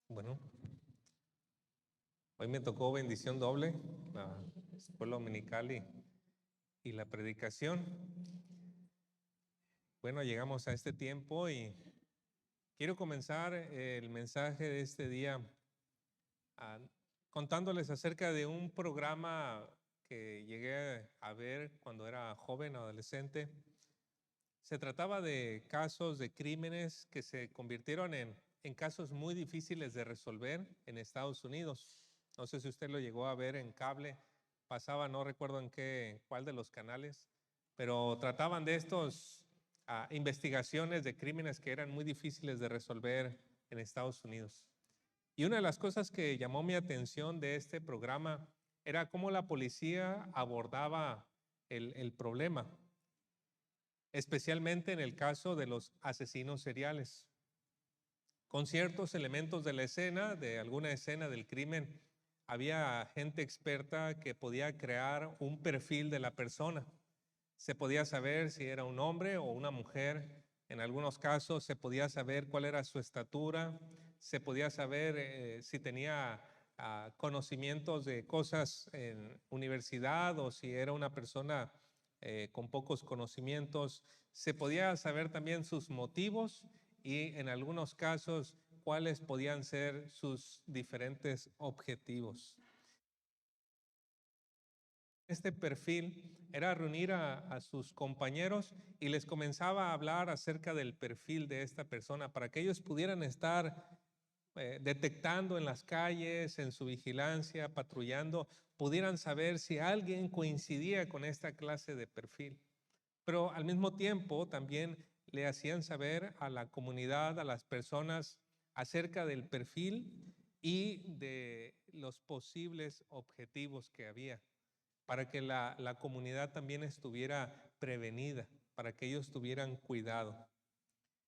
Bueno, hoy me tocó bendición doble, la escuela dominical y la predicación. Bueno, llegamos a este tiempo y quiero comenzar el mensaje de este día ah, contándoles acerca de un programa que llegué a ver cuando era joven, adolescente. Se trataba de casos de crímenes que se convirtieron en casos muy difíciles de resolver en Estados Unidos. No sé si usted lo llegó a ver en cable, pasaba, no recuerdo cuál de los canales, pero trataban de estos investigaciones de crímenes que eran muy difíciles de resolver en Estados Unidos. Y una de las cosas que llamó mi atención de este programa era cómo la policía abordaba el problema, especialmente en el caso de los asesinos seriales. Con ciertos elementos de la escena, de alguna escena del crimen, había gente experta que podía crear un perfil de la persona. Se podía saber si era un hombre o una mujer. En algunos casos se podía saber cuál era su estatura, se podía saber si tenía conocimientos de cosas en universidad o si era una persona con pocos conocimientos. Se podía saber también sus motivos y en algunos casos cuáles podían ser sus diferentes objetivos. Este perfil era reunir a sus compañeros y les comenzaba a hablar acerca del perfil de esta persona para que ellos pudieran estar detectando en las calles, en su vigilancia, patrullando, pudieran saber si alguien coincidía con esta clase de perfil. Pero al mismo tiempo también le hacían saber a la comunidad, a las personas, acerca del perfil y de los posibles objetivos que había, para que la comunidad también estuviera prevenida, para que ellos tuvieran cuidado.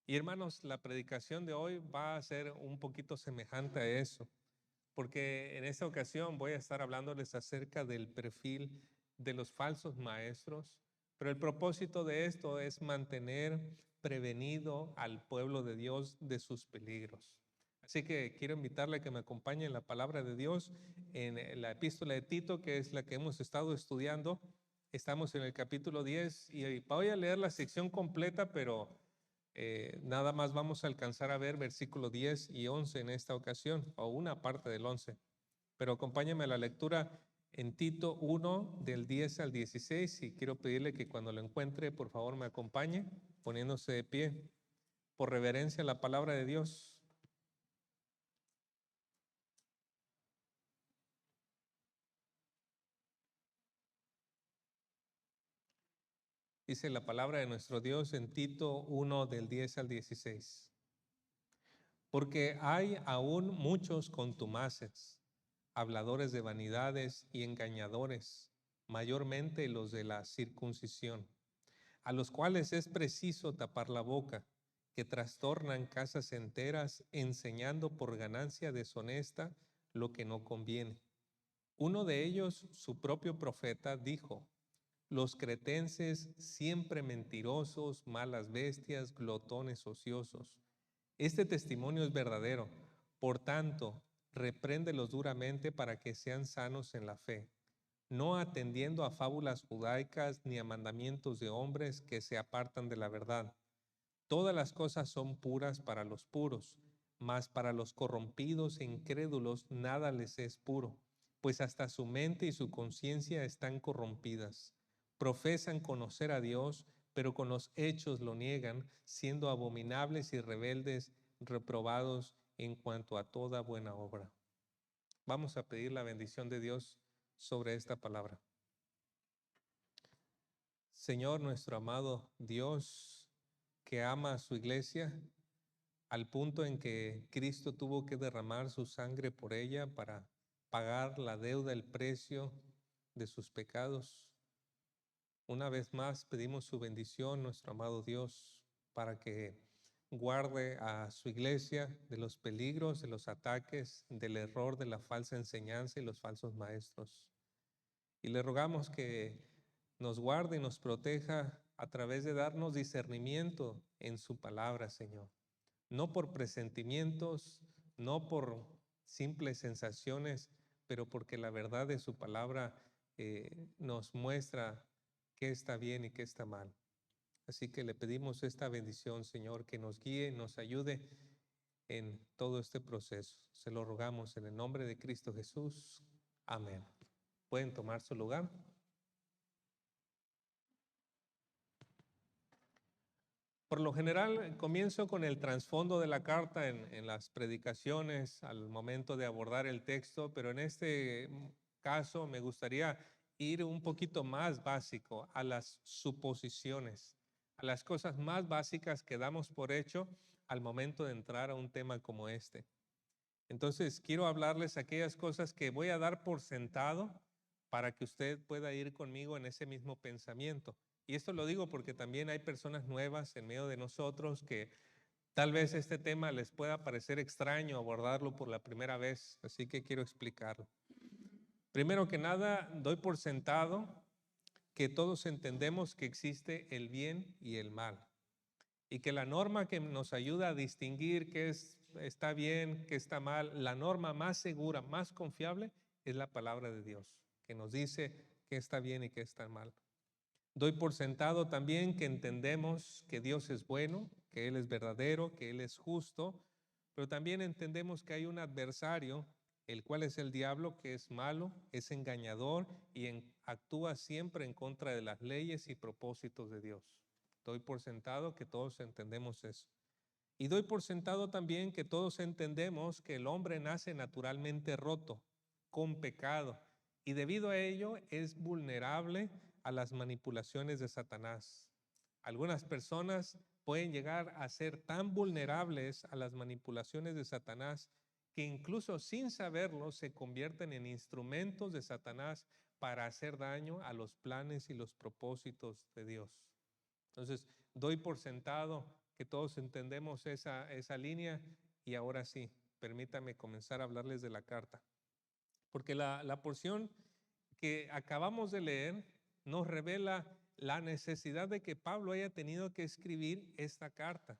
Y hermanos, la predicación de hoy va a ser un poquito semejante a eso, porque en esta ocasión voy a estar hablándoles acerca del perfil de los falsos maestros, pero el propósito de esto es mantener prevenido al pueblo de Dios de sus peligros. Así que quiero invitarle a que me acompañe en la palabra de Dios en la epístola de Tito, que es la que hemos estado estudiando. Estamos en el capítulo 10 y voy a leer la sección completa, pero nada más vamos a alcanzar a ver versículo 10 y 11 en esta ocasión, o una parte del 11. Pero acompáñame a la lectura en Tito 1, del 10 al 16, y quiero pedirle que cuando lo encuentre, por favor, me acompañe, poniéndose de pie, por reverencia a la palabra de Dios. Dice la palabra de nuestro Dios en Tito 1, del 10 al 16. Porque hay aún muchos contumaces, habladores de vanidades y engañadores, mayormente los de la circuncisión, a los cuales es preciso tapar la boca, que trastornan casas enteras, enseñando por ganancia deshonesta lo que no conviene. Uno de ellos, su propio profeta, dijo: los cretenses, siempre mentirosos, malas bestias, glotones ociosos. Este testimonio es verdadero. Por tanto, repréndelos duramente para que sean sanos en la fe, no atendiendo a fábulas judaicas ni a mandamientos de hombres que se apartan de la verdad. Todas las cosas son puras para los puros, mas para los corrompidos e incrédulos nada les es puro, pues hasta su mente y su conciencia están corrompidas. Profesan conocer a Dios, pero con los hechos lo niegan, siendo abominables y rebeldes, reprobados en cuanto a toda buena obra. Vamos a pedir la bendición de Dios sobre esta palabra. Señor, nuestro amado Dios, que ama a su iglesia al punto en que Cristo tuvo que derramar su sangre por ella para pagar la deuda, el precio de sus pecados. Una vez más pedimos su bendición, nuestro amado Dios, para que guarde a su iglesia de los peligros, de los ataques, del error, de la falsa enseñanza y los falsos maestros. Y le rogamos que nos guarde y nos proteja a través de darnos discernimiento en su palabra, Señor. No por presentimientos, no por simples sensaciones, pero porque la verdad de su palabra nos muestra qué está bien y qué está mal. Así que le pedimos esta bendición, Señor, que nos guíe, nos ayude en todo este proceso. Se lo rogamos en el nombre de Cristo Jesús. Amén. Pueden tomar su lugar. Por lo general, comienzo con el trasfondo de la carta en las predicaciones al momento de abordar el texto, pero en este caso me gustaría ir un poquito más básico a las suposiciones, a las cosas más básicas que damos por hecho al momento de entrar a un tema como este. Entonces, quiero hablarles aquellas cosas que voy a dar por sentado para que usted pueda ir conmigo en ese mismo pensamiento. Y esto lo digo porque también hay personas nuevas en medio de nosotros que tal vez este tema les pueda parecer extraño abordarlo por la primera vez, así que quiero explicarlo. Primero que nada, doy por sentado que todos entendemos que existe el bien y el mal y que la norma que nos ayuda a distinguir qué está bien, qué está mal, la norma más segura, más confiable es la palabra de Dios, que nos dice qué está bien y qué está mal. Doy por sentado también que entendemos que Dios es bueno, que Él es verdadero, que Él es justo, pero también entendemos que hay un adversario, el cual es el diablo, que es malo, es engañador y actúa siempre en contra de las leyes y propósitos de Dios. Doy por sentado que todos entendemos eso. Y doy por sentado también que todos entendemos que el hombre nace naturalmente roto, con pecado, y debido a ello es vulnerable a las manipulaciones de Satanás. Algunas personas pueden llegar a ser tan vulnerables a las manipulaciones de Satanás que incluso sin saberlo se convierten en instrumentos de Satanás para hacer daño a los planes y los propósitos de Dios. Entonces, doy por sentado que todos entendemos esa línea y ahora sí, permítame comenzar a hablarles de la carta. Porque la porción que acabamos de leer nos revela la necesidad de que Pablo haya tenido que escribir esta carta.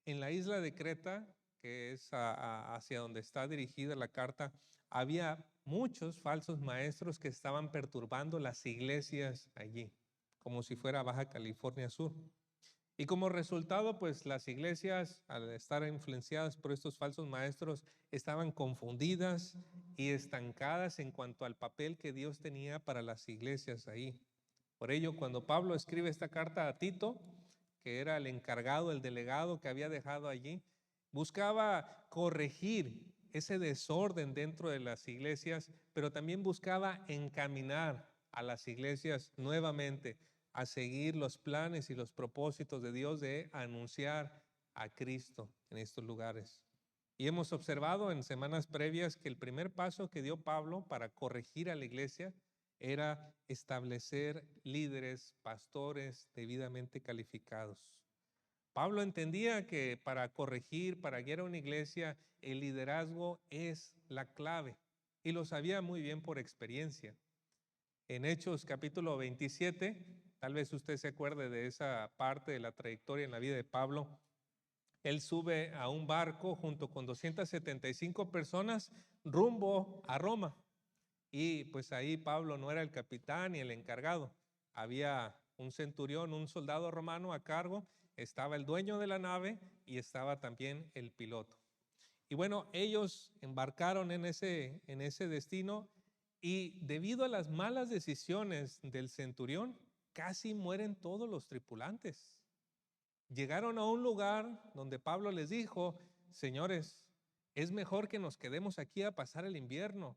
En la isla de Creta, que es hacia donde está dirigida la carta, había muchos falsos maestros que estaban perturbando las iglesias allí, como si fuera Baja California Sur. Y como resultado, pues las iglesias, al estar influenciadas por estos falsos maestros, estaban confundidas y estancadas en cuanto al papel que Dios tenía para las iglesias ahí. Por ello, cuando Pablo escribe esta carta a Tito, que era el encargado, el delegado que había dejado allí, buscaba corregir ese desorden dentro de las iglesias, pero también buscaba encaminar a las iglesias nuevamente a seguir los planes y los propósitos de Dios de anunciar a Cristo en estos lugares. Y hemos observado en semanas previas que el primer paso que dio Pablo para corregir a la iglesia era establecer líderes, pastores debidamente calificados. Pablo entendía que para corregir, para guiar a una iglesia, el liderazgo es la clave y lo sabía muy bien por experiencia. En Hechos capítulo 27, tal vez usted se acuerde de esa parte de la trayectoria en la vida de Pablo. Él sube a un barco junto con 275 personas rumbo a Roma. Y pues ahí Pablo no era el capitán ni el encargado. Había un centurión, un soldado romano a cargo, estaba el dueño de la nave y estaba también el piloto. Y bueno, ellos embarcaron en ese destino y debido a las malas decisiones del centurión, casi mueren todos los tripulantes. Llegaron a un lugar donde Pablo les dijo: señores, es mejor que nos quedemos aquí a pasar el invierno.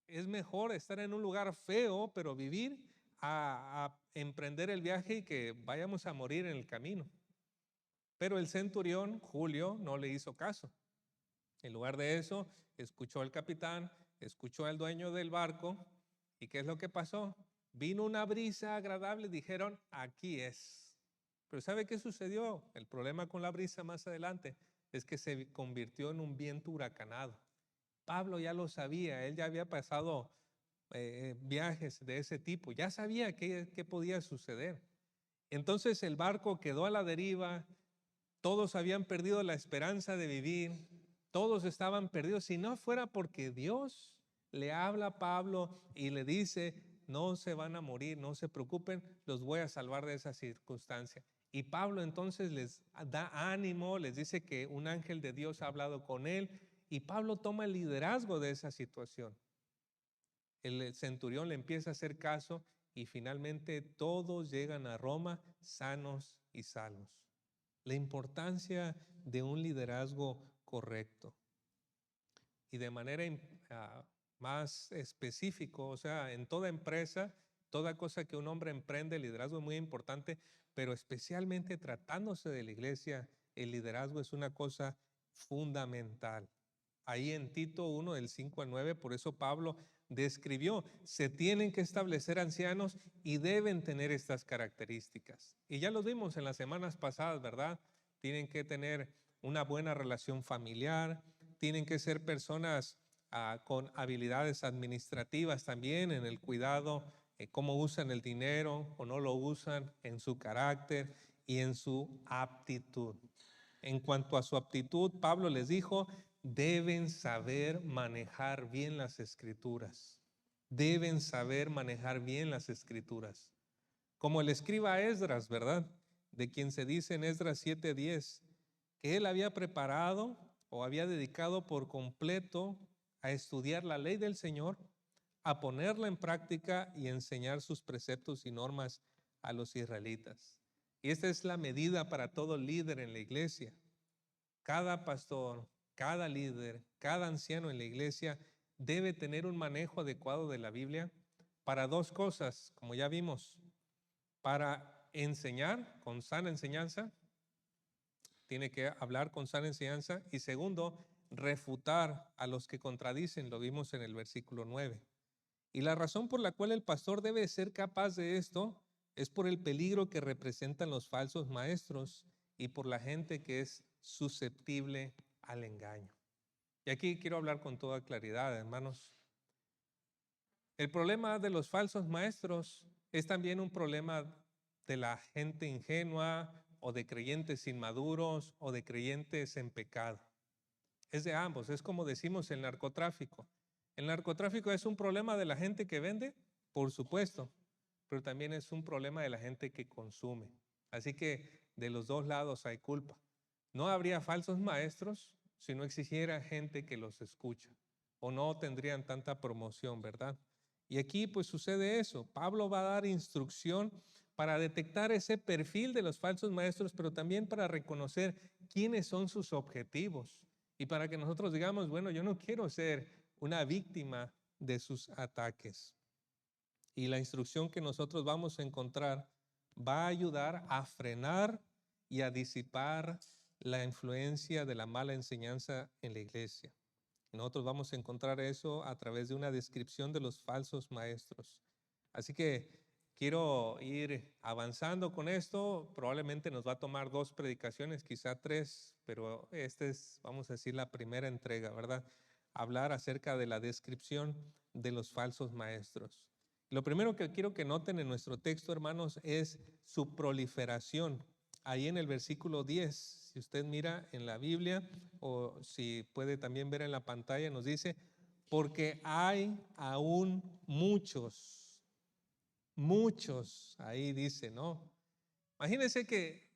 Es mejor estar en un lugar feo, pero vivir a emprender el viaje y que vayamos a morir en el camino. Pero el centurión, Julio, no le hizo caso. En lugar de eso, escuchó al capitán, escuchó al dueño del barco. ¿Y qué es lo que pasó? Vino una brisa agradable y dijeron: aquí es. Pero ¿sabe qué sucedió? El problema con la brisa más adelante es que se convirtió en un viento huracanado. Pablo ya lo sabía, él ya había pasado viajes de ese tipo, ya sabía qué podía suceder. Entonces el barco quedó a la deriva, Todos habían perdido la esperanza de vivir, todos estaban perdidos. Si no fuera porque Dios le habla a Pablo y le dice, no se van a morir, no se preocupen, los voy a salvar de esa circunstancia. Y Pablo entonces les da ánimo, les dice que un ángel de Dios ha hablado con él, y Pablo toma el liderazgo de esa situación. El centurión le empieza a hacer caso y finalmente todos llegan a Roma sanos y salvos. La importancia de un liderazgo correcto. Y de manera más específico, o sea, en toda empresa, toda cosa que un hombre emprende, el liderazgo es muy importante, pero especialmente tratándose de la iglesia, el liderazgo es una cosa fundamental. Ahí en Tito 1, del 5 al 9, por eso Pablo describió, se tienen que establecer ancianos y deben tener estas características. Y ya los vimos en las semanas pasadas, ¿verdad? Tienen que tener una buena relación familiar, tienen que ser personas con habilidades administrativas también en el cuidado, cómo usan el dinero o no lo usan, en su carácter y en su aptitud. En cuanto a su aptitud, Pablo les dijo, deben saber manejar bien las escrituras. Deben saber manejar bien las escrituras. Como el escriba Esdras, ¿verdad? De quien se dice en Esdras 7:10, que él había preparado o había dedicado por completo a estudiar la ley del Señor, a ponerla en práctica y enseñar sus preceptos y normas a los israelitas. Y esta es la medida para todo líder en la iglesia. Cada pastor, cada líder, cada anciano en la iglesia debe tener un manejo adecuado de la Biblia para dos cosas, como ya vimos: para enseñar con sana enseñanza, tiene que hablar con sana enseñanza, y segundo, refutar a los que contradicen, lo vimos en el versículo 9. Y la razón por la cual el pastor debe ser capaz de esto es por el peligro que representan los falsos maestros y por la gente que es susceptible al engaño. Y aquí quiero hablar con toda claridad, hermanos. El problema de los falsos maestros es también un problema de la gente ingenua o de creyentes inmaduros o de creyentes en pecado. Es de ambos, es como decimos el narcotráfico. El narcotráfico es un problema de la gente que vende, por supuesto, pero también es un problema de la gente que consume. Así que de los dos lados hay culpa. No habría falsos maestros si no existiera gente que los escucha, o no tendrían tanta promoción, ¿verdad? Y aquí pues sucede eso. Pablo va a dar instrucción para detectar ese perfil de los falsos maestros, pero también para reconocer quiénes son sus objetivos y para que nosotros digamos, bueno, yo no quiero ser una víctima de sus ataques. Y la instrucción que nosotros vamos a encontrar va a ayudar a frenar y a disipar la influencia de la mala enseñanza en la iglesia. Nosotros vamos a encontrar eso a través de una descripción de los falsos maestros. Así que quiero ir avanzando con esto. Probablemente nos va a tomar 2 predicaciones, quizá 3, pero esta es, vamos a decir, la primera entrega, ¿verdad? Hablar acerca de la descripción de los falsos maestros. Lo primero que quiero que noten en nuestro texto, hermanos, es su proliferación. Ahí en el versículo 10, si usted mira en la Biblia o si puede también ver en la pantalla, nos dice, porque hay aún muchos, ahí dice, ¿no? Imagínense que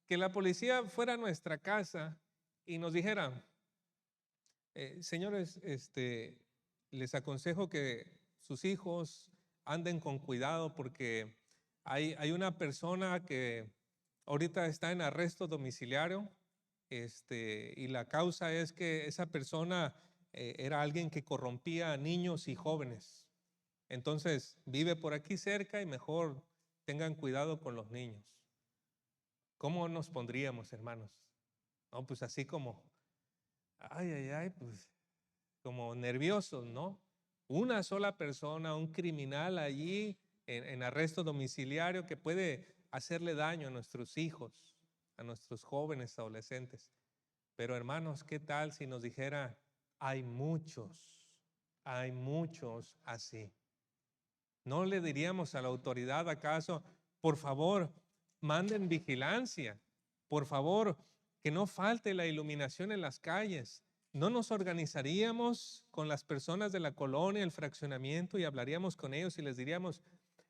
la policía fuera a nuestra casa y nos dijera, señores, les aconsejo que sus hijos anden con cuidado porque hay una persona que ahorita está en arresto domiciliario, y la causa es que esa persona era alguien que corrompía a niños y jóvenes. Entonces vive por aquí cerca y mejor tengan cuidado con los niños. ¿Cómo nos pondríamos, hermanos? No, pues así como, pues como nerviosos, ¿no? Una sola persona, un criminal allí en arresto domiciliario que puede hacerle daño a nuestros hijos, a nuestros jóvenes, adolescentes. Pero hermanos, ¿qué tal si nos dijera, hay muchos así? ¿No le diríamos a la autoridad acaso, por favor, manden vigilancia? Por favor, que no falte la iluminación en las calles. ¿No nos organizaríamos con las personas de la colonia, el fraccionamiento, y hablaríamos con ellos y les diríamos: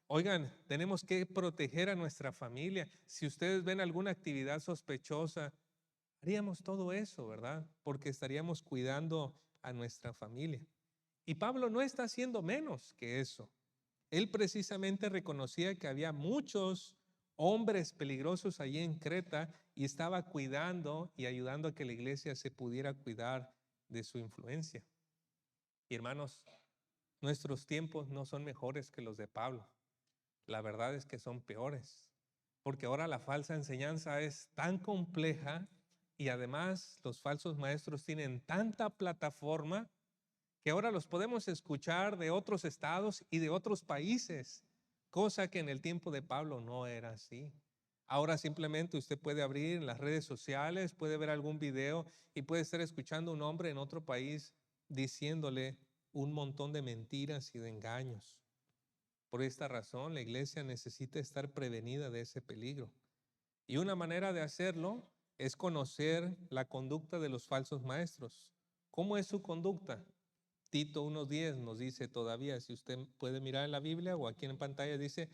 oigan, tenemos que proteger a nuestra familia? Si ustedes ven alguna actividad sospechosa, haríamos todo eso, ¿verdad? Porque estaríamos cuidando a nuestra familia. Y Pablo no está haciendo menos que eso. Él precisamente reconocía que había muchos hombres peligrosos allí en Creta y estaba cuidando y ayudando a que la iglesia se pudiera cuidar de su influencia. Y hermanos, nuestros tiempos no son mejores que los de Pablo. La verdad es que son peores, porque ahora la falsa enseñanza es tan compleja y además los falsos maestros tienen tanta plataforma que ahora los podemos escuchar de otros estados y de otros países, cosa que en el tiempo de Pablo no era así. Ahora simplemente usted puede abrir las redes sociales, puede ver algún video y puede estar escuchando a un hombre en otro país diciéndole un montón de mentiras y de engaños. Por esta razón, la iglesia necesita estar prevenida de ese peligro. Y una manera de hacerlo es conocer la conducta de los falsos maestros. ¿Cómo es su conducta? Tito 1:10 nos dice todavía, si usted puede mirar en la Biblia o aquí en pantalla, dice: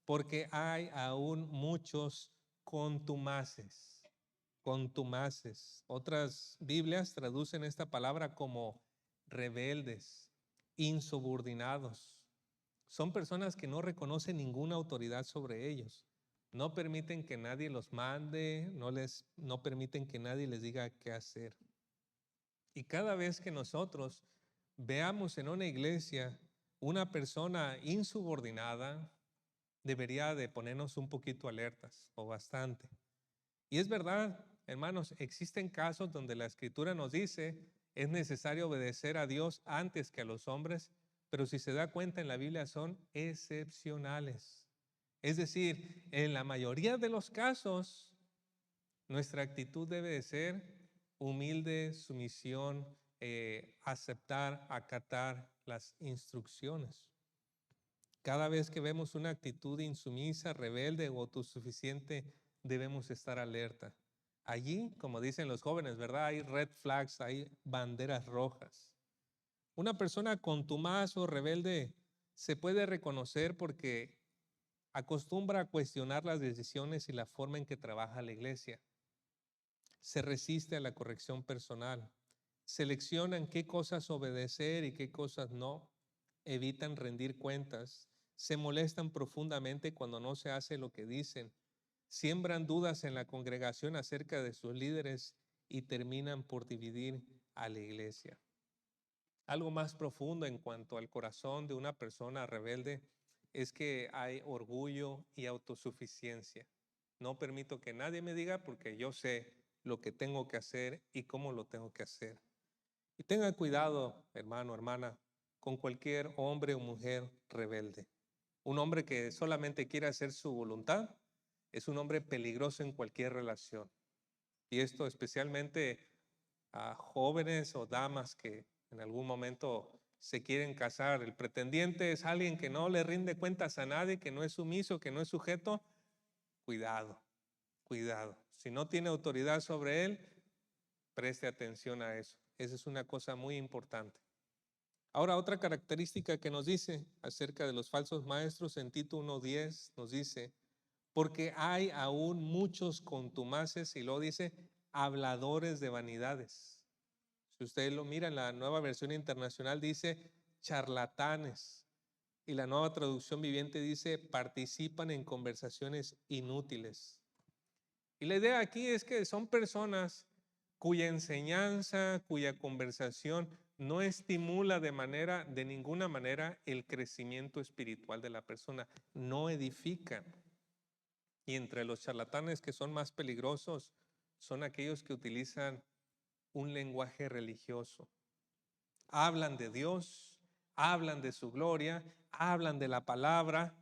porque hay aún muchos contumaces. Contumaces. Otras Biblias traducen esta palabra como rebeldes, insubordinados. Son personas que no reconocen ninguna autoridad sobre ellos. No permiten que nadie los mande, no permiten que nadie les diga qué hacer. Y cada vez que nosotros veamos en una iglesia una persona insubordinada, debería de ponernos un poquito alertas o bastante. Y es verdad, hermanos, existen casos donde la Escritura nos dice es necesario obedecer a Dios antes que a los hombres, pero si se da cuenta en la Biblia son excepcionales. Es decir, en la mayoría de los casos, nuestra actitud debe de ser humilde, sumisión, aceptar, acatar las instrucciones. Cada vez que vemos una actitud insumisa, rebelde o autosuficiente, debemos estar alerta. Allí, como dicen los jóvenes, ¿verdad? Hay red flags, hay banderas rojas. Una persona contumaz o rebelde se puede reconocer porque acostumbra a cuestionar las decisiones y la forma en que trabaja la iglesia. Se resiste a la corrección personal. Seleccionan qué cosas obedecer y qué cosas no. Evitan rendir cuentas. Se molestan profundamente cuando no se hace lo que dicen. Siembran dudas en la congregación acerca de sus líderes y terminan por dividir a la iglesia. Algo más profundo en cuanto al corazón de una persona rebelde es que hay orgullo y autosuficiencia. No permito que nadie me diga porque yo sé lo que tengo que hacer y cómo lo tengo que hacer. Y tenga cuidado, hermano, hermana, con cualquier hombre o mujer rebelde. Un hombre que solamente quiere hacer su voluntad es un hombre peligroso en cualquier relación. Y esto especialmente a jóvenes o damas que en algún momento se quieren casar. El pretendiente es alguien que no le rinde cuentas a nadie, que no es sumiso, que no es sujeto. Cuidado, cuidado. Si no tiene autoridad sobre él, preste atención a eso. Esa es una cosa muy importante. Ahora, otra característica que nos dice acerca de los falsos maestros en Tito 1:10 nos dice: porque hay aún muchos contumaces, y luego dice habladores de vanidades. Si usted lo mira en la Nueva Versión Internacional dice charlatanes, y la Nueva Traducción Viviente dice participan en conversaciones inútiles. Y la idea aquí es que son personas cuya enseñanza, cuya conversación no estimula de ninguna manera el crecimiento espiritual de la persona, no edifican. Y entre los charlatanes que son más peligrosos son aquellos que utilizan un lenguaje religioso. Hablan de Dios, hablan de su gloria, hablan de la palabra,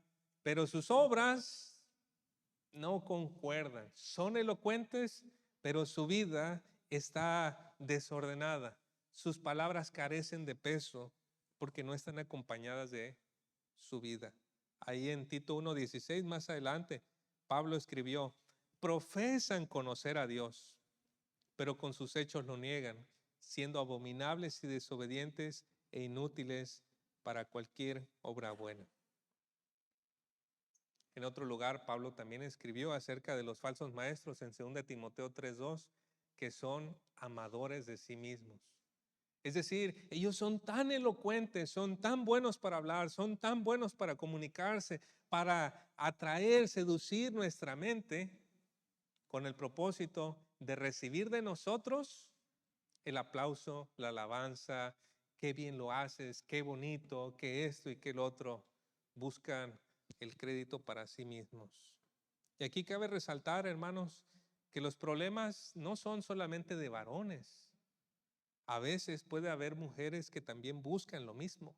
pero sus obras no concuerdan. Son elocuentes, pero su vida está desordenada. Sus palabras carecen de peso porque no están acompañadas de su vida. Ahí en Tito 1:16, más adelante, Pablo escribió: profesan conocer a Dios, pero con sus hechos lo niegan, siendo abominables y desobedientes e inútiles para cualquier obra buena. En otro lugar, Pablo también escribió acerca de los falsos maestros en 2 Timoteo 3:2, que son amadores de sí mismos. Es decir, ellos son tan elocuentes, son tan buenos para hablar, son tan buenos para comunicarse, para atraer, seducir nuestra mente con el propósito de recibir de nosotros el aplauso, la alabanza, qué bien lo haces, qué bonito, qué esto y qué lo otro. Buscan el crédito para sí mismos. Y aquí cabe resaltar, hermanos, que los problemas no son solamente de varones. A veces puede haber mujeres que también buscan lo mismo.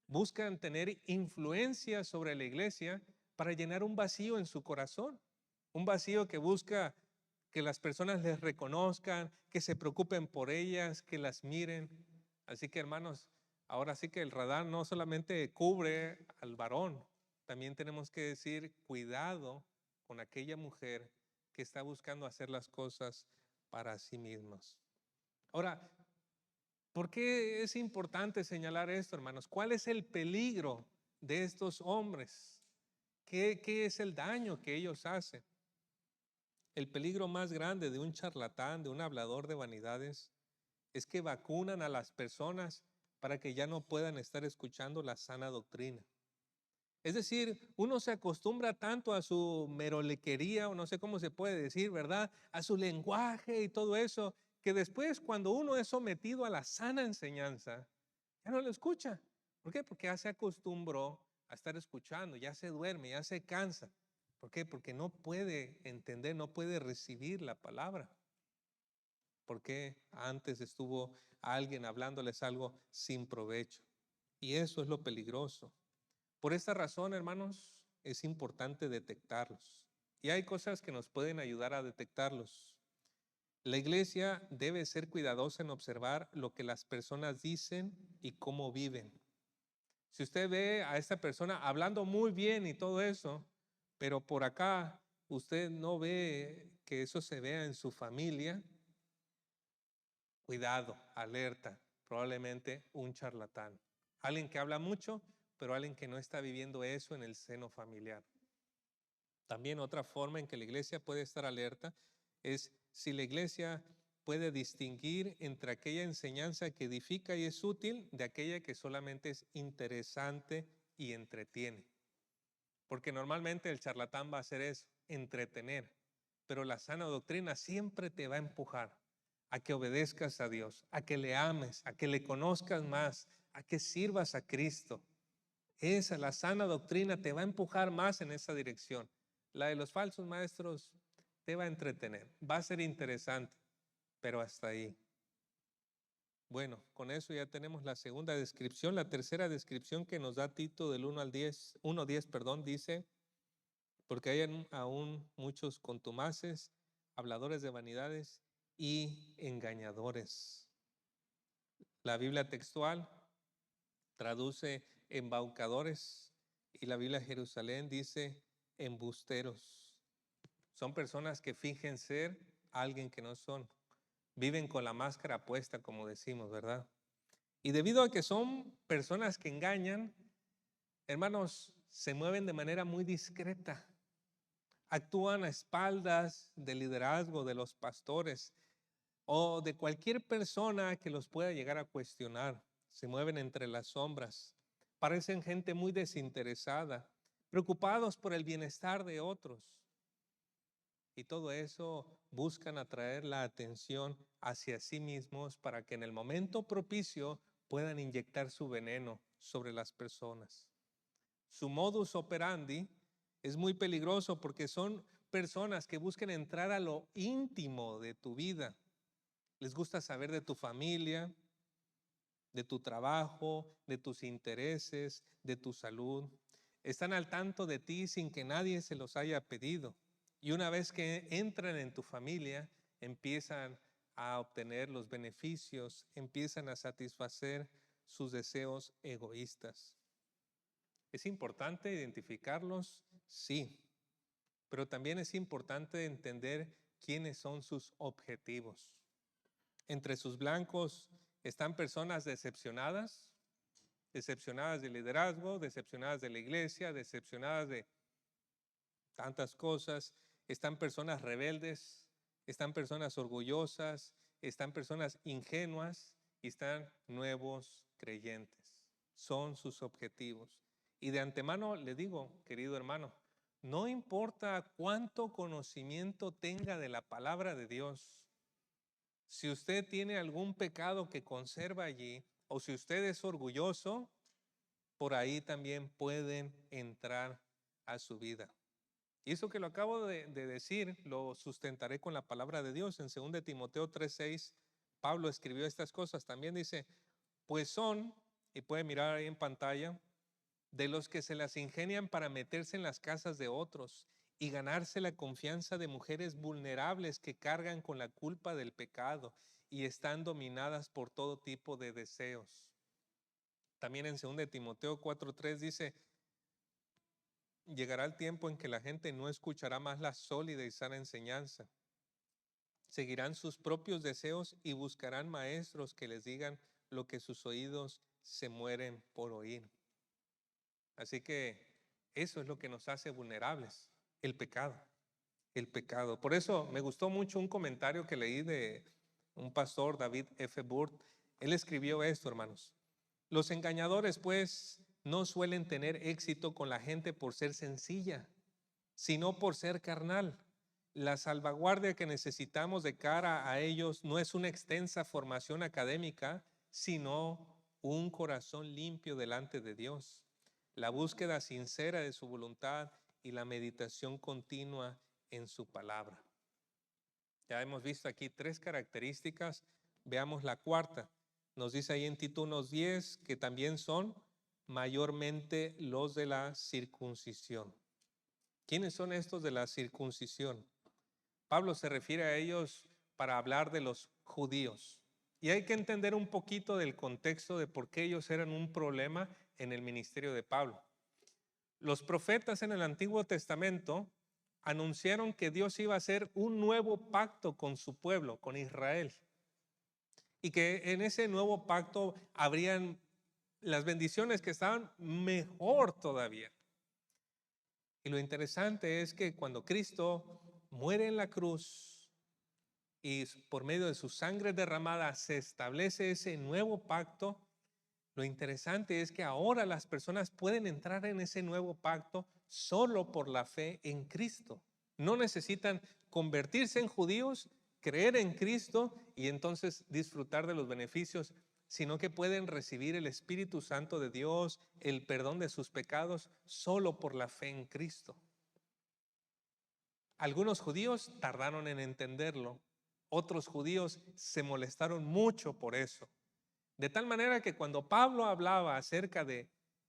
Buscan tener influencia sobre la iglesia para llenar un vacío en su corazón. Un vacío que busca que las personas les reconozcan, que se preocupen por ellas, que las miren. Así que, hermanos, ahora sí que el radar no solamente cubre al varón, también tenemos que decir cuidado con aquella mujer que está buscando hacer las cosas para sí mismas. Ahora, ¿por qué es importante señalar esto, hermanos? ¿Cuál es el peligro de estos hombres? ¿Qué es el daño que ellos hacen? El peligro más grande de un charlatán, de un hablador de vanidades, es que vacunan a las personas para que ya no puedan estar escuchando la sana doctrina. Es decir, uno se acostumbra tanto a su merolequería, o no sé cómo se puede decir, ¿verdad? A su lenguaje y todo eso, que después cuando uno es sometido a la sana enseñanza, ya no lo escucha. ¿Por qué? Porque ya se acostumbró a estar escuchando, ya se duerme, ya se cansa. ¿Por qué? Porque no puede entender, no puede recibir la palabra. Porque antes estuvo alguien hablándoles algo sin provecho. Y eso es lo peligroso. Por esta razón, hermanos, es importante detectarlos. Y hay cosas que nos pueden ayudar a detectarlos. La iglesia debe ser cuidadosa en observar lo que las personas dicen y cómo viven. Si usted ve a esta persona hablando muy bien y todo eso, pero por acá usted no ve que eso se vea en su familia, cuidado, alerta, probablemente un charlatán. Alguien que habla mucho, pero alguien que no está viviendo eso en el seno familiar. También otra forma en que la iglesia puede estar alerta es si la iglesia puede distinguir entre aquella enseñanza que edifica y es útil de aquella que solamente es interesante y entretiene. Porque normalmente el charlatán va a hacer eso, entretener. Pero la sana doctrina siempre te va a empujar a que obedezcas a Dios, a que le ames, a que le conozcas más, a que sirvas a Cristo. La sana doctrina te va a empujar más en esa dirección. La de los falsos maestros te va a entretener, va a ser interesante, pero hasta ahí. Bueno, con eso ya tenemos la segunda descripción. La tercera descripción que nos da Tito del 1:10, dice, porque hay aún muchos contumaces, habladores de vanidades y engañadores. La Biblia textual traduce embaucadores y la Biblia Jerusalén dice embusteros. Son personas que fingen ser alguien que no son. Viven con la máscara puesta, como decimos, ¿verdad? Y debido a que son personas que engañan, hermanos, se mueven de manera muy discreta. Actúan a espaldas del liderazgo de los pastores o de cualquier persona que los pueda llegar a cuestionar. Se mueven entre las sombras. Parecen gente muy desinteresada, preocupados por el bienestar de otros. Y todo eso buscan atraer la atención hacia sí mismos para que en el momento propicio puedan inyectar su veneno sobre las personas. Su modus operandi es muy peligroso porque son personas que buscan entrar a lo íntimo de tu vida. Les gusta saber de tu familia, de tu trabajo, de tus intereses, de tu salud. Están al tanto de ti sin que nadie se los haya pedido. Y una vez que entran en tu familia, empiezan a obtener los beneficios, empiezan a satisfacer sus deseos egoístas. ¿Es importante identificarlos? Sí, pero también es importante entender quiénes son sus objetivos. Entre sus blancos están personas decepcionadas del liderazgo, decepcionadas de la iglesia, decepcionadas de tantas cosas. Están personas rebeldes, están personas orgullosas, están personas ingenuas y están nuevos creyentes. Son sus objetivos. Y de antemano le digo, querido hermano, no importa cuánto conocimiento tenga de la palabra de Dios, si usted tiene algún pecado que conserva allí, o si usted es orgulloso, por ahí también pueden entrar a su vida. Y eso que lo acabo de decir, lo sustentaré con la palabra de Dios. En 2 Timoteo 3:6, Pablo escribió estas cosas. También dice, pues son, y puede mirar ahí en pantalla, de los que se las ingenian para meterse en las casas de otros y ganarse la confianza de mujeres vulnerables que cargan con la culpa del pecado y están dominadas por todo tipo de deseos. También en 2 Timoteo 4:3 dice, llegará el tiempo en que la gente no escuchará más la sólida y sana enseñanza. Seguirán sus propios deseos y buscarán maestros que les digan lo que sus oídos se mueren por oír. Así que eso es lo que nos hace vulnerables, el pecado, el pecado. Por eso me gustó mucho un comentario que leí de un pastor, David F. Burt. Él escribió esto, hermanos. Los engañadores, pues, no suelen tener éxito con la gente por ser sencilla, sino por ser carnal. La salvaguardia que necesitamos de cara a ellos no es una extensa formación académica, sino un corazón limpio delante de Dios, la búsqueda sincera de su voluntad y la meditación continua en su palabra. Ya hemos visto aquí 3 características. Veamos la cuarta. Nos dice ahí en Tito 1:10 que también son mayormente los de la circuncisión. ¿Quiénes son estos de la circuncisión? Pablo se refiere a ellos para hablar de los judíos. Y hay que entender un poquito del contexto de por qué ellos eran un problema en el ministerio de Pablo. Los profetas en el Antiguo Testamento anunciaron que Dios iba a hacer un nuevo pacto con su pueblo, con Israel. Y que en ese nuevo pacto habrían las bendiciones que estaban mejor todavía. Y lo interesante es que cuando Cristo muere en la cruz y por medio de su sangre derramada se establece ese nuevo pacto, lo interesante es que ahora las personas pueden entrar en ese nuevo pacto solo por la fe en Cristo. No necesitan convertirse en judíos, creer en Cristo y entonces disfrutar de los beneficios, sino que pueden recibir el Espíritu Santo de Dios, el perdón de sus pecados, solo por la fe en Cristo. Algunos judíos tardaron en entenderlo, otros judíos se molestaron mucho por eso. De tal manera que cuando Pablo hablaba acerca de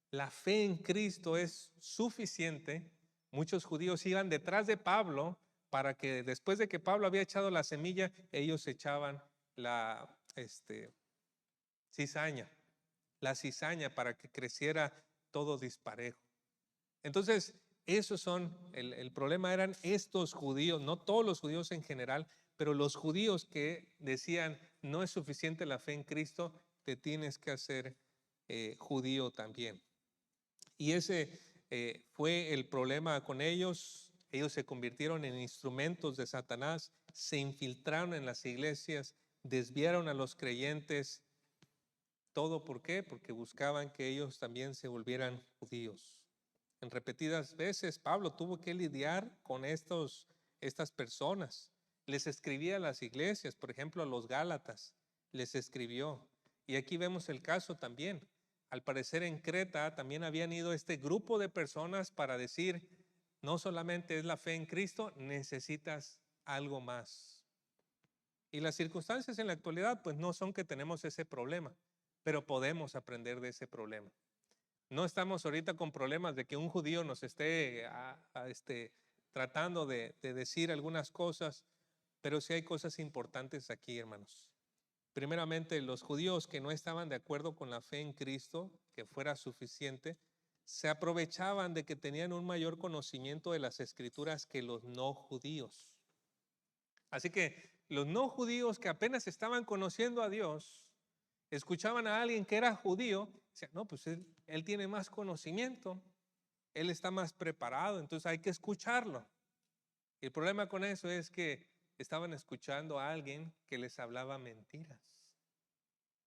la fe en Cristo es suficiente, muchos judíos iban detrás de Pablo para que después de que Pablo había echado la semilla, ellos echaban la cizaña para que creciera todo disparejo. Entonces, el problema eran estos judíos, no todos los judíos en general, pero los judíos que decían, no es suficiente la fe en Cristo, te tienes que hacer judío también. Y ese fue el problema con ellos. Ellos se convirtieron en instrumentos de Satanás, se infiltraron en las iglesias, desviaron a los creyentes. ¿Todo por qué? Porque buscaban que ellos también se volvieran judíos. En repetidas veces Pablo tuvo que lidiar con estas personas. Les escribía a las iglesias, por ejemplo a los Gálatas, les escribió. Y aquí vemos el caso también. Al parecer en Creta también habían ido este grupo de personas para decir, no solamente es la fe en Cristo, necesitas algo más. Y las circunstancias en la actualidad pues no son que tenemos ese problema, pero podemos aprender de ese problema. No estamos ahorita con problemas de que un judío nos esté tratando de decir algunas cosas, pero sí hay cosas importantes aquí, hermanos. Primeramente, los judíos que no estaban de acuerdo con la fe en Cristo, que fuera suficiente, se aprovechaban de que tenían un mayor conocimiento de las escrituras que los no judíos. Así que Los no judíos que apenas estaban conociendo a Dios, escuchaban a alguien que era judío, decían, no, pues él tiene más conocimiento, él está más preparado, entonces hay que escucharlo. Y el problema con eso es que estaban escuchando a alguien que les hablaba mentiras.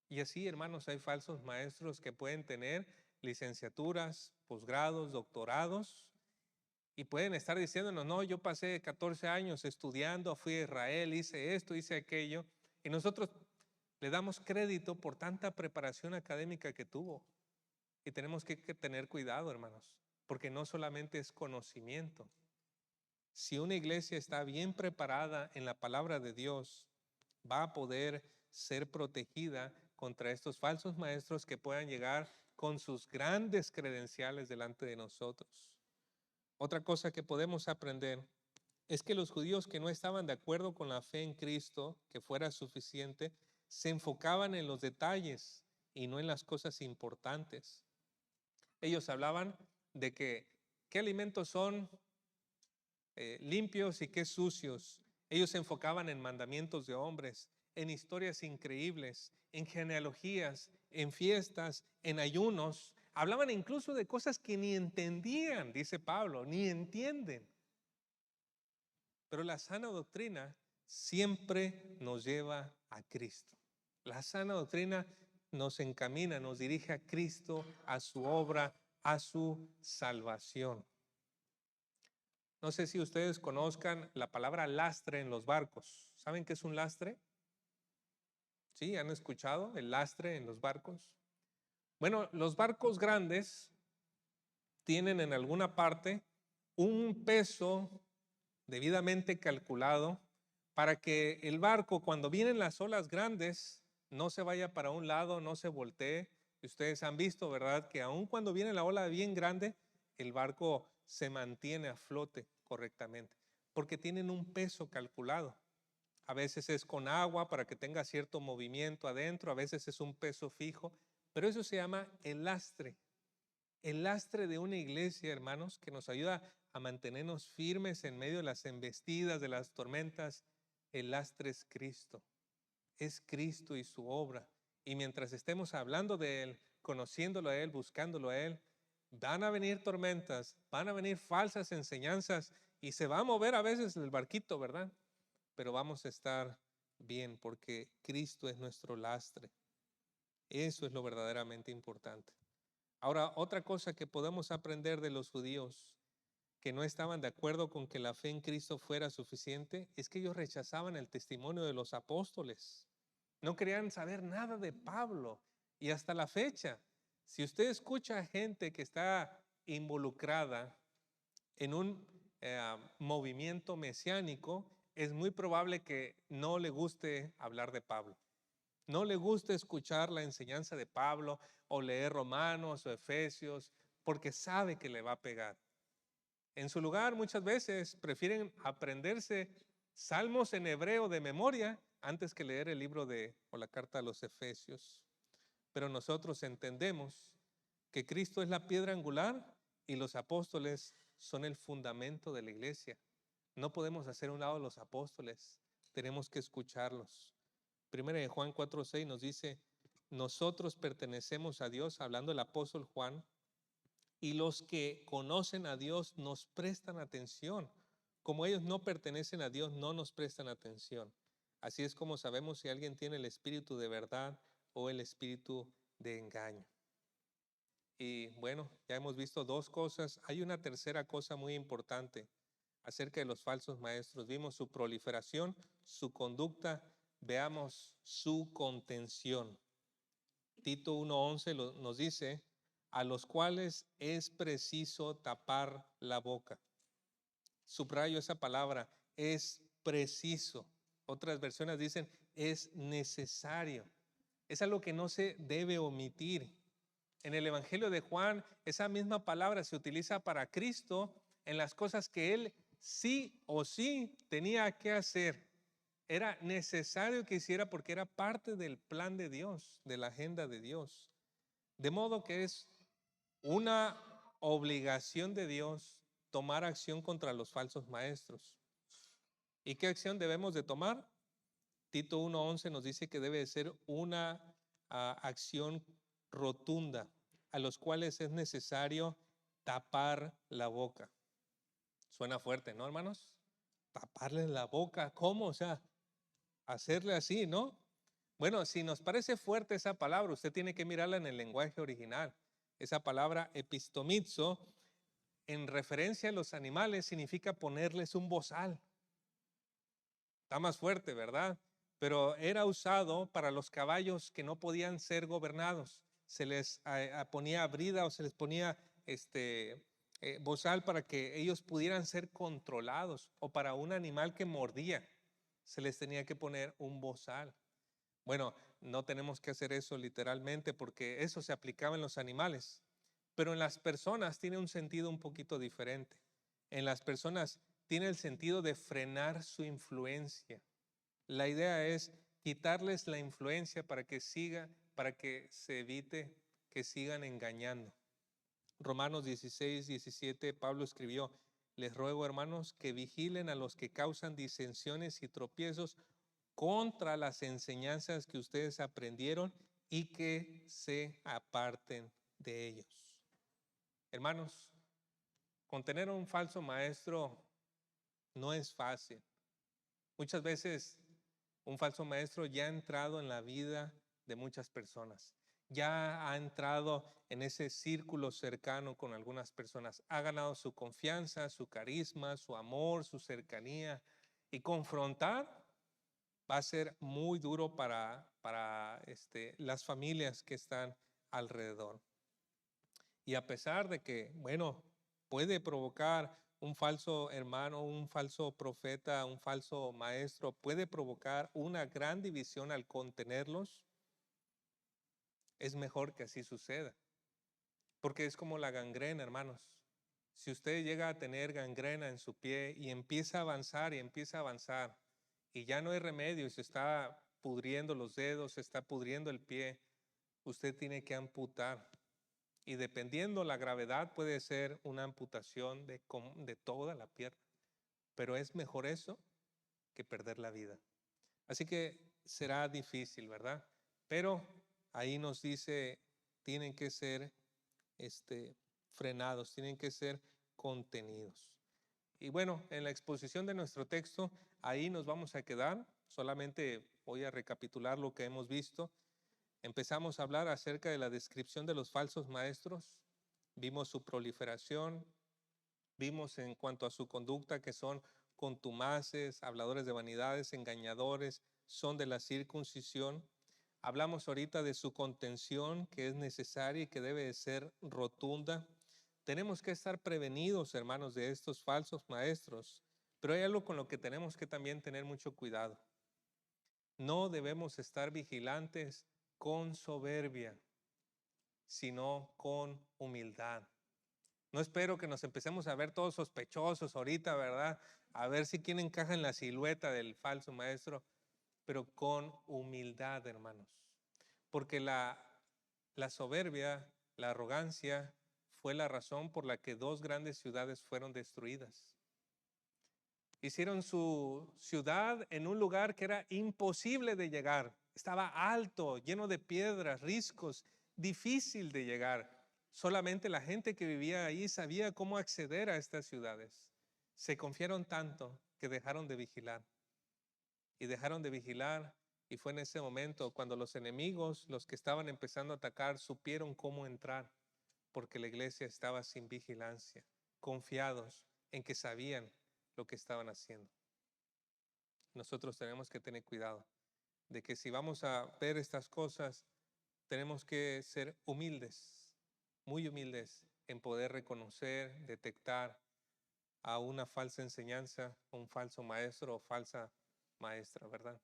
Y así, hermanos, hay falsos maestros que pueden tener licenciaturas, posgrados, doctorados, y pueden estar diciéndonos, no, yo pasé 14 años estudiando, fui a Israel, hice esto, hice aquello, y nosotros le damos crédito por tanta preparación académica que tuvo. Y tenemos que tener cuidado, hermanos, porque no solamente es conocimiento. Si una iglesia está bien preparada en la palabra de Dios, va a poder ser protegida contra estos falsos maestros que puedan llegar con sus grandes credenciales delante de nosotros. Otra cosa que podemos aprender es que los judíos que no estaban de acuerdo con la fe en Cristo, que fuera suficiente, se enfocaban en los detalles y no en las cosas importantes. Ellos hablaban de qué alimentos son limpios y qué sucios. Ellos se enfocaban en mandamientos de hombres, en historias increíbles, en genealogías, en fiestas, en ayunos. Hablaban incluso de cosas que ni entendían, dice Pablo, ni entienden. Pero la sana doctrina siempre nos lleva a Cristo. La sana doctrina nos encamina, nos dirige a Cristo, a su obra, a su salvación. No sé si ustedes conozcan la palabra lastre en los barcos. ¿Saben qué es un lastre? ¿Sí? ¿Han escuchado el lastre en los barcos? Bueno, los barcos grandes tienen en alguna parte un peso debidamente calculado para que el barco, cuando vienen las olas grandes, no se vaya para un lado, no se voltee. Ustedes han visto, ¿verdad?, que aun cuando viene la ola bien grande, el barco se mantiene a flote correctamente, porque tienen un peso calculado. A veces es con agua para que tenga cierto movimiento adentro, a veces es un peso fijo, pero eso se llama el lastre. El lastre de una iglesia, hermanos, que nos ayuda a mantenernos firmes en medio de las embestidas, de las tormentas. El lastre es Cristo. Es Cristo y su obra. Y mientras estemos hablando de Él, conociéndolo a Él, buscándolo a Él, van a venir tormentas, van a venir falsas enseñanzas y se va a mover a veces el barquito, ¿verdad? Pero vamos a estar bien porque Cristo es nuestro lastre. Eso es lo verdaderamente importante. Ahora, otra cosa que podemos aprender de los judíos que no estaban de acuerdo con que la fe en Cristo fuera suficiente es que ellos rechazaban el testimonio de los apóstoles. No querían saber nada de Pablo. Y hasta la fecha, si usted escucha a gente que está involucrada en un movimiento mesiánico, es muy probable que no le guste hablar de Pablo. No le gusta escuchar la enseñanza de Pablo o leer Romanos o Efesios porque sabe que le va a pegar. En su lugar, muchas veces prefieren aprenderse salmos en hebreo de memoria antes que leer el libro o la carta a los Efesios. Pero nosotros entendemos que Cristo es la piedra angular y los apóstoles son el fundamento de la iglesia. No podemos hacer a un lado los apóstoles, tenemos que escucharlos. Primera de Juan 4:6 nos dice, nosotros pertenecemos a Dios, hablando el apóstol Juan, y los que conocen a Dios nos prestan atención. Como ellos no pertenecen a Dios, no nos prestan atención. Así es como sabemos si alguien tiene el espíritu de verdad o el espíritu de engaño. Y bueno, ya hemos visto dos cosas. Hay una tercera cosa muy importante acerca de los falsos maestros. Vimos su proliferación, su conducta, veamos su contención. Tito 1:11 nos dice, a los cuales es preciso tapar la boca. Subrayo esa palabra, es preciso. Otras versiones dicen, es necesario. Es algo que no se debe omitir. En el Evangelio de Juan, esa misma palabra se utiliza para Cristo en las cosas que Él sí o sí tenía que hacer. Era necesario que hiciera porque era parte del plan de Dios, de la agenda de Dios. De modo que es una obligación de Dios tomar acción contra los falsos maestros. ¿Y qué acción debemos de tomar? Tito 1:11 nos dice que debe de ser una acción rotunda, a los cuales es necesario tapar la boca. Suena fuerte, ¿no, hermanos? Taparles la boca, ¿cómo? O sea, hacerle así, ¿no? Bueno, si nos parece fuerte esa palabra, usted tiene que mirarla en el lenguaje original. Esa palabra epistomizo, en referencia a los animales, significa ponerles un bozal. Está más fuerte, ¿verdad? Pero era usado para los caballos que no podían ser gobernados. Se les ponía brida o se les ponía bozal para que ellos pudieran ser controlados, o para un animal que mordía, se les tenía que poner un bozal. Bueno, no tenemos que hacer eso literalmente porque eso se aplicaba en los animales, pero en las personas tiene un sentido un poquito diferente. En las personas tiene el sentido de frenar su influencia. La idea es quitarles la influencia para que se evite que sigan engañando. Romanos 16:17, Pablo escribió: les ruego, hermanos, que vigilen a los que causan disensiones y tropiezos contra las enseñanzas que ustedes aprendieron y que se aparten de ellos. Hermanos, contener a un falso maestro no es fácil. Muchas veces un falso maestro ya ha entrado en la vida de muchas personas. Ya ha entrado en ese círculo cercano con algunas personas. Ha ganado su confianza, su carisma, su amor, su cercanía. Y confrontar va a ser muy duro para las familias que están alrededor. Y a pesar de que, bueno, puede provocar un falso hermano, un falso profeta, un falso maestro, puede provocar una gran división al contenerlos, es mejor que así suceda. Porque es como la gangrena, hermanos. Si usted llega a tener gangrena en su pie y empieza a avanzar y ya no hay remedio y se está pudriendo los dedos, se está pudriendo el pie, usted tiene que amputar. Y dependiendo la gravedad puede ser una amputación de toda la pierna. Pero es mejor eso que perder la vida. Así que será difícil, ¿verdad? Pero ahí nos dice, tienen que ser frenados, tienen que ser contenidos. Y bueno, en la exposición de nuestro texto, ahí nos vamos a quedar. Solamente voy a recapitular lo que hemos visto. Empezamos a hablar acerca de la descripción de los falsos maestros. Vimos su proliferación. Vimos en cuanto a su conducta que son contumaces, habladores de vanidades, engañadores, son de la circuncisión. Hablamos ahorita de su contención, que es necesaria y que debe de ser rotunda. Tenemos que estar prevenidos, hermanos, de estos falsos maestros, pero hay algo con lo que tenemos que también tener mucho cuidado. No debemos estar vigilantes con soberbia, sino con humildad. No espero que nos empecemos a ver todos sospechosos ahorita, ¿verdad? A ver si quién encaja en la silueta del falso maestro, pero con humildad, hermanos. Porque la soberbia, la arrogancia, fue la razón por la que 2 grandes ciudades fueron destruidas. Hicieron su ciudad en un lugar que era imposible de llegar. Estaba alto, lleno de piedras, riscos, difícil de llegar. Solamente la gente que vivía ahí sabía cómo acceder a estas ciudades. Se confiaron tanto que dejaron de vigilar. Y dejaron de vigilar, y fue en ese momento cuando los enemigos, los que estaban empezando a atacar, supieron cómo entrar, porque la iglesia estaba sin vigilancia, confiados en que sabían lo que estaban haciendo. Nosotros tenemos que tener cuidado de que si vamos a ver estas cosas, tenemos que ser humildes, muy humildes en poder reconocer, detectar a una falsa enseñanza, un falso maestro o falsa maestra, ¿verdad?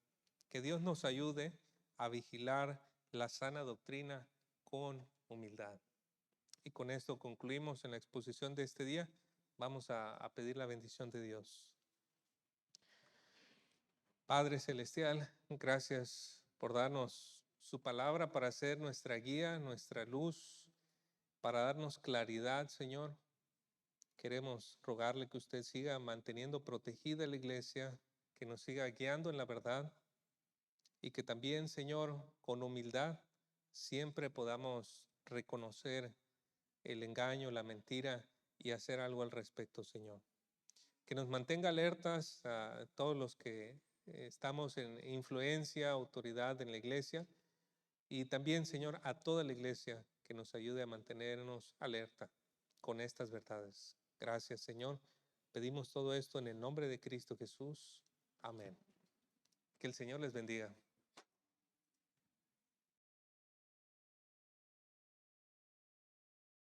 Que Dios nos ayude a vigilar la sana doctrina con humildad. Y con esto concluimos en la exposición de este día. Vamos a pedir la bendición de Dios. Padre Celestial, gracias por darnos su palabra para ser nuestra guía, nuestra luz, para darnos claridad, Señor. Queremos rogarle que usted siga manteniendo protegida la iglesia, que nos siga guiando en la verdad, y que también, Señor, con humildad siempre podamos reconocer el engaño, la mentira y hacer algo al respecto, Señor. Que nos mantenga alertas a todos los que estamos en influencia, autoridad en la iglesia y también, Señor, a toda la iglesia que nos ayude a mantenernos alerta con estas verdades. Gracias, Señor. Pedimos todo esto en el nombre de Cristo Jesús. Amén. Que el Señor les bendiga.